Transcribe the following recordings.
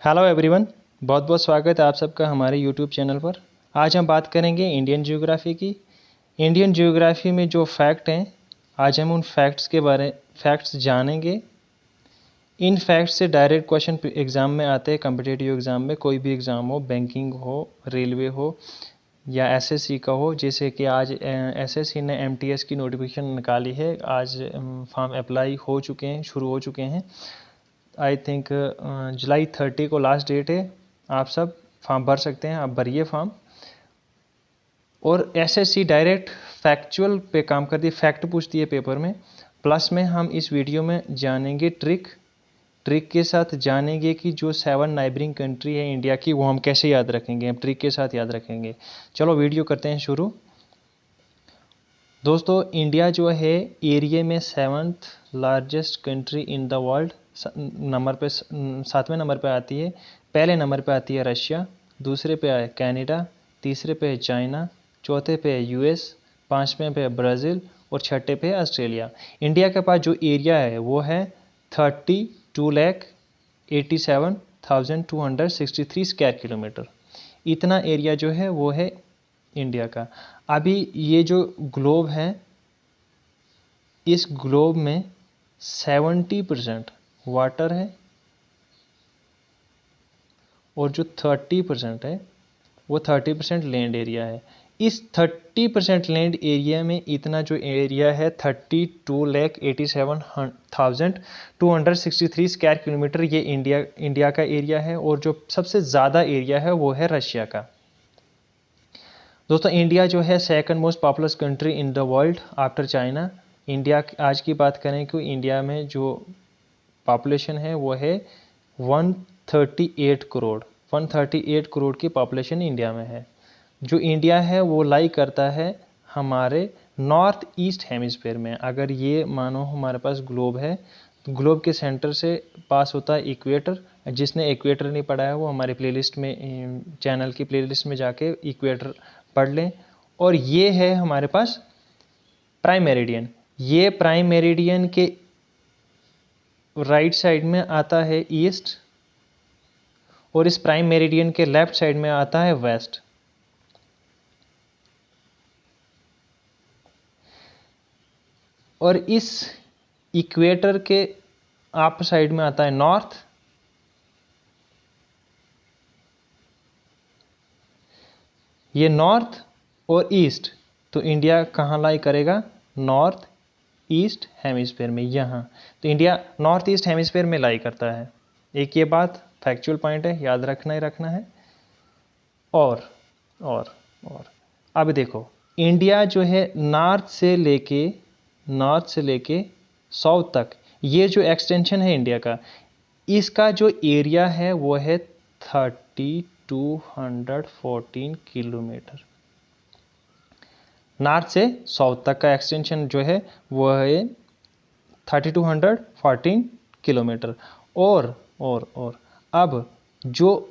Hello everyone, बहुत बहुत स्वागत है आप सबका हमारे यूट्यूब चैनल पर। आज हम बात करेंगे इंडियन ज्योग्राफी की। इंडियन ज्योग्राफी में जो फैक्ट हैं, आज हम उन फैक्ट्स जानेंगे। इन फैक्ट्स से डायरेक्ट क्वेश्चन एग्ज़ाम में आते हैं, कम्पिटिटिव एग्ज़ाम में। कोई भी एग्ज़ाम हो, बैंकिंग हो, रेलवे हो या एसएससी का हो। जैसे कि आज एसएससी ने एमटीएस की नोटिफिकेशन निकाली है। आज फॉर्म अप्लाई हो चुके हैं, शुरू हो चुके हैं। आई थिंक जुलाई 30 को लास्ट डेट है। आप सब फॉर्म भर सकते हैं, आप भरिए फॉर्म। और एसएससी डायरेक्ट फैक्चुअल पे काम करती है, फैक्ट पूछती है पेपर में। प्लस में हम इस वीडियो में जानेंगे ट्रिक के साथ जानेंगे कि जो 7 नाइबरिंग कंट्री है इंडिया की, वो हम कैसे याद रखेंगे, हम ट्रिक के साथ याद रखेंगे। चलो वीडियो करते हैं शुरू। दोस्तों, इंडिया जो है एरिया में 7th largest country in the world number पे 7वें नंबर पे आती है। पहले नंबर पे आती है रशिया, दूसरे पे है कनाडा, तीसरे पे है चाइना, चौथे पे है यूएस, पाँचवें पे है ब्राज़ील और छठे पे है ऑस्ट्रेलिया। इंडिया के पास जो एरिया है वो है 32,87,263 स्क्वायर किलोमीटर। इतना एरिया जो है वो है इंडिया का। अभी ये जो ग्लोब है, इस ग्लोब में 70% वाटर है और जो 30% है वो 30% लैंड एरिया है। इस 30% लैंड एरिया में इतना जो एरिया है 32,87,263 स्क्वायर किलोमीटर, ये इंडिया का एरिया है। और जो सबसे ज़्यादा एरिया है वो है रशिया का। दोस्तों, इंडिया जो है second most populous country in the world after China. India आज की बात करें कि इंडिया में जो पॉपुलेशन है वो है 138 करोड़। 138 करोड़ की पॉपुलेशन इंडिया में है। जो इंडिया है वो लाई करता है हमारे नॉर्थ ईस्ट हेमिस्फेयर में। अगर ये मानो हमारे पास ग्लोब है, तो ग्लोब के सेंटर से पास होता है इक्वेटर। जिसने इक्वेटर नहीं पढ़ा है वो हमारे प्लेलिस्ट में, चैनल की प्लेलिस्ट में जाके इक्वेटर पढ़ लें। और ये है हमारे पास प्राइम मेरिडियन। ये प्राइम मेरिडियन के राइट साइड में आता है ईस्ट और इस प्राइम मेरिडियन के लेफ्ट साइड में आता है वेस्ट। और इस इक्वेटर के अप साइड में आता है नॉर्थ। ये नॉर्थ और ईस्ट, तो इंडिया कहाँ लाई करेगा? नॉर्थ ईस्ट हेमिस्फेयर में, यहाँ। तो इंडिया नॉर्थ ईस्ट हेमिस्फेयर में लाई करता है। एक ये बात फैक्चुअल पॉइंट है, याद रखना ही रखना है। और और और अब देखो, इंडिया जो है नॉर्थ से लेके साउथ तक, ये जो एक्सटेंशन है इंडिया का, इसका जो एरिया है वो है 3214 किलोमीटर। नॉर्थ से साउथ तक का एक्सटेंशन जो है वो है 3214 किलोमीटर। और अब जो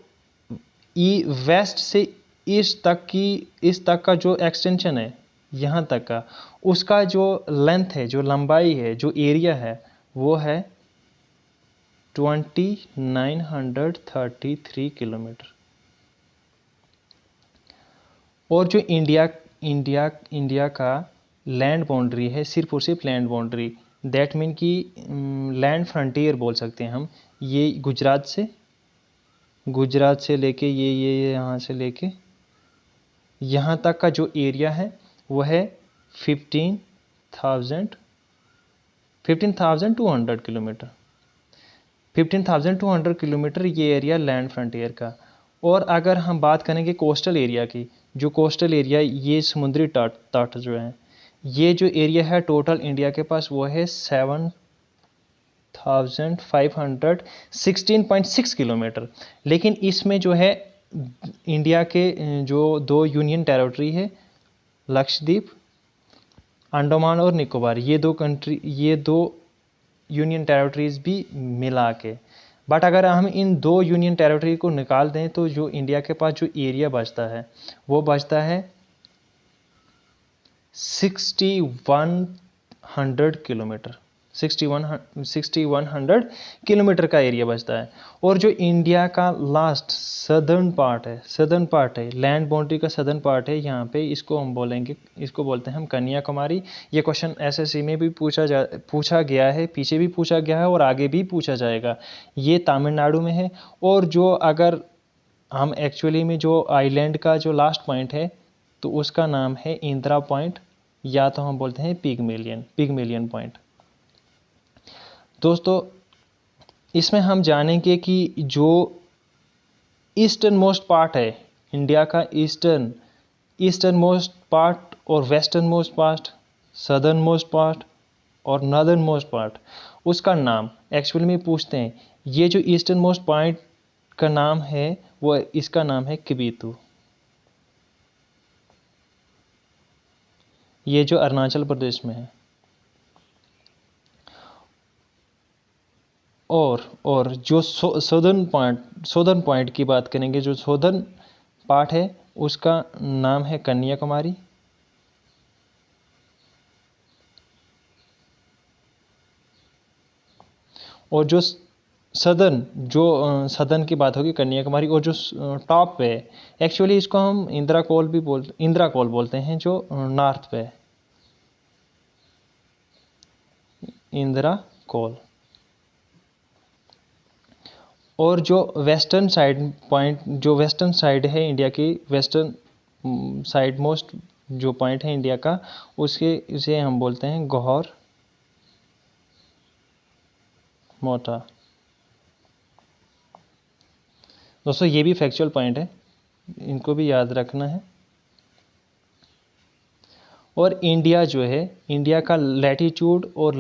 वेस्ट से ईस्ट तक का जो एक्सटेंशन है यहाँ तक का, उसका जो लेंथ है, जो लंबाई है, जो एरिया है, वो है 2933 किलोमीटर। और जो इंडिया का लैंड बाउंड्री है, सिर्फ और सिर्फ लैंड बाउंड्री, दैट मीन कि लैंड फ्रंटियर बोल सकते हैं हम। ये गुजरात से लेके ये यहाँ से लेके यहाँ तक का जो एरिया है वो है 15,200 किलोमीटर। 15,200 किलोमीटर ये एरिया लैंड फ्रंटियर का। और अगर हम बात करेंगे कोस्टल एरिया की, जो कोस्टल एरिया, ये समुद्री तट जो है, ये जो एरिया है टोटल इंडिया के पास वो है 7,516.6 किलोमीटर। लेकिन इसमें जो है इंडिया के जो 2 यूनियन टेरिटरी है, लक्षद्वीप, अंडमान और निकोबार, ये दो यूनियन टेरिटरीज भी मिला के। बट अगर हम इन 2 यूनियन टेरिटरी को निकाल दें तो जो इंडिया के पास जो एरिया बचता है वो बचता है 6100 किलोमीटर। 6100 किलोमीटर का एरिया बचता है। और जो इंडिया का लास्ट सदर्न पार्ट है, लैंड बाउंड्री का सदर्न पार्ट है, यहाँ पे इसको हम बोलेंगे, इसको बोलते हैं हम कन्याकुमारी। ये क्वेश्चन एसएससी में भी पूछा गया है, पीछे भी पूछा गया है और आगे भी पूछा जाएगा। ये तमिलनाडु में है। और जो अगर हम एक्चुअली में जो आइलैंड का जो लास्ट पॉइंट है तो उसका नाम है इंदिरा पॉइंट, या तो हम बोलते हैं पिगमेलियन पॉइंट। दोस्तों इसमें हम जानेंगे कि जो ईस्टर्न मोस्ट पार्ट है इंडिया का, ईस्टर्न मोस्ट पार्ट और western most part, southern most part और नॉर्दर्न मोस्ट पार्ट, उसका नाम एक्चुअली में पूछते हैं। ये जो ईस्टर्न मोस्ट पॉइंट का नाम है वो, इसका नाम है किबीतू। ये जो अरुणाचल प्रदेश में है। और जो सदर्न पॉइंट की बात करेंगे, जो सदर्न पार्ट है उसका नाम है कन्याकुमारी। और जो सदर्न की बात होगी कन्याकुमारी। और जो टॉप पे है, एक्चुअली इसको हम इंदिरा कोल बोलते हैं, जो नॉर्थ पे है, इंदिरा कोल। और जो वेस्टर्न साइड है इंडिया की, वेस्टर्न साइड मोस्ट जो पॉइंट है इंडिया का, उसे हम बोलते हैं गौहर मोटा। दोस्तों ये भी फैक्चुअल पॉइंट है, इनको भी याद रखना है। और इंडिया जो है, इंडिया का लैटीट्यूड और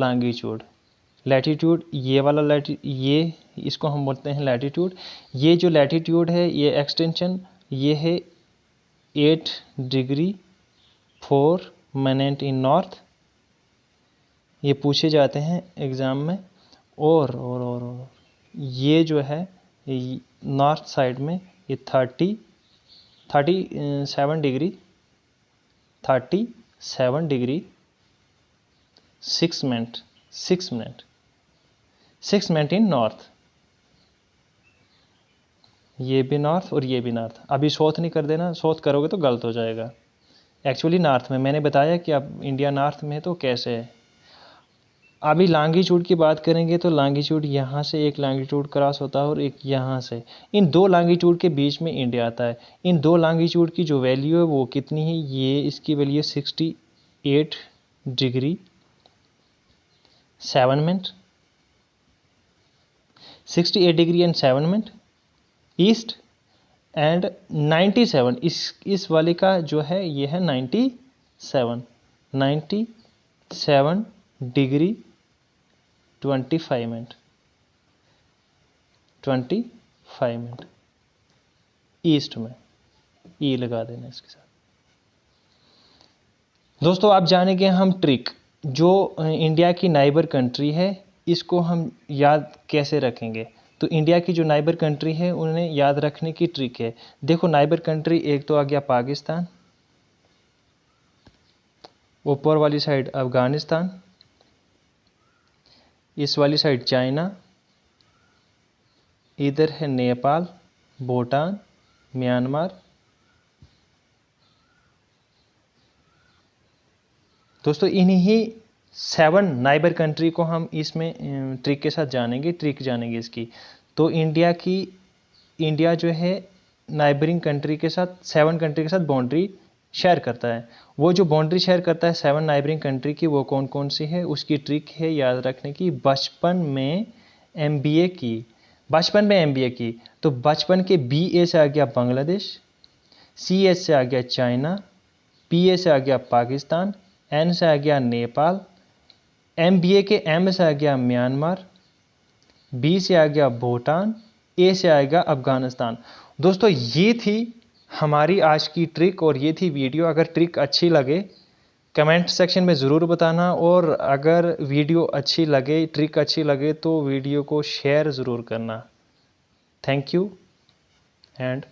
लैटीट्यूड ये वाला ये इसको हम बोलते हैं लैटीट्यूड। ये जो लैटीट्यूड है, ये एक्सटेंशन ये है 8 डिग्री 4 मिनट इन नॉर्थ। ये पूछे जाते हैं एग्ज़ाम में। और ये जो है नॉर्थ साइड में ये 37 डिग्री 6 मिनट इन नॉर्थ। ये भी नॉर्थ और ये भी नॉर्थ। अभी साउथ नहीं कर देना, साउथ करोगे तो गलत हो जाएगा। एक्चुअली नॉर्थ में, मैंने बताया कि अब इंडिया नॉर्थ में है तो कैसे है। अभी लॉन्गिट्यूड की बात करेंगे तो लॉन्गिट्यूड यहाँ से एक लॉन्गिट्यूड क्रॉस होता है और एक यहाँ से, इन दो लॉन्गिट्यूड के बीच में इंडिया आता है। इन दो लॉन्गिट्यूड की जो वैल्यू है वो कितनी है, ये इसकी value 68 degree 7 minute, 68 degree and 7 minute east, and 97 इस वाले का जो है ये है 97 डिग्री 25 मिनट ईस्ट में। ई लगा देना इसके साथ। दोस्तों आप जानेंगे हम ट्रिक, जो इंडिया की नाइबर कंट्री है इसको हम याद कैसे रखेंगे। तो इंडिया की जो नाइबर कंट्री है उन्हें याद रखने की ट्रिक है। देखो नाइबर कंट्री एक तो आ गया पाकिस्तान, ऊपर वाली साइड अफगानिस्तान, इस वाली साइड चाइना, इधर है नेपाल, भूटान, म्यांमार। दोस्तों इन्हीं 7 नाइबर कंट्री को हम इसमें ट्रिक के साथ जानेंगे इसकी। तो इंडिया जो है नाइबरिंग कंट्री के साथ 7 कंट्री के साथ बाउंड्री शेयर करता है। वो जो बाउंड्री शेयर करता है 7 नाइबरिंग कंट्री की, वो कौन कौन सी है, उसकी ट्रिक है याद रखने की। बचपन में MBA की, तो बचपन के BA से आ गया बांग्लादेश, CS से आ गया चाइना, PA से आ गया पाकिस्तान, N से आ गया नेपाल, MBA के M से आ गया म्यांमार, B से आ गया भूटान, A से आएगा अफगानिस्तान। दोस्तों ये थी हमारी आज की ट्रिक और ये थी वीडियो। अगर ट्रिक अच्छी लगे कमेंट सेक्शन में ज़रूर बताना, और अगर वीडियो अच्छी लगे, ट्रिक अच्छी लगे तो वीडियो को शेयर ज़रूर करना। Thank you and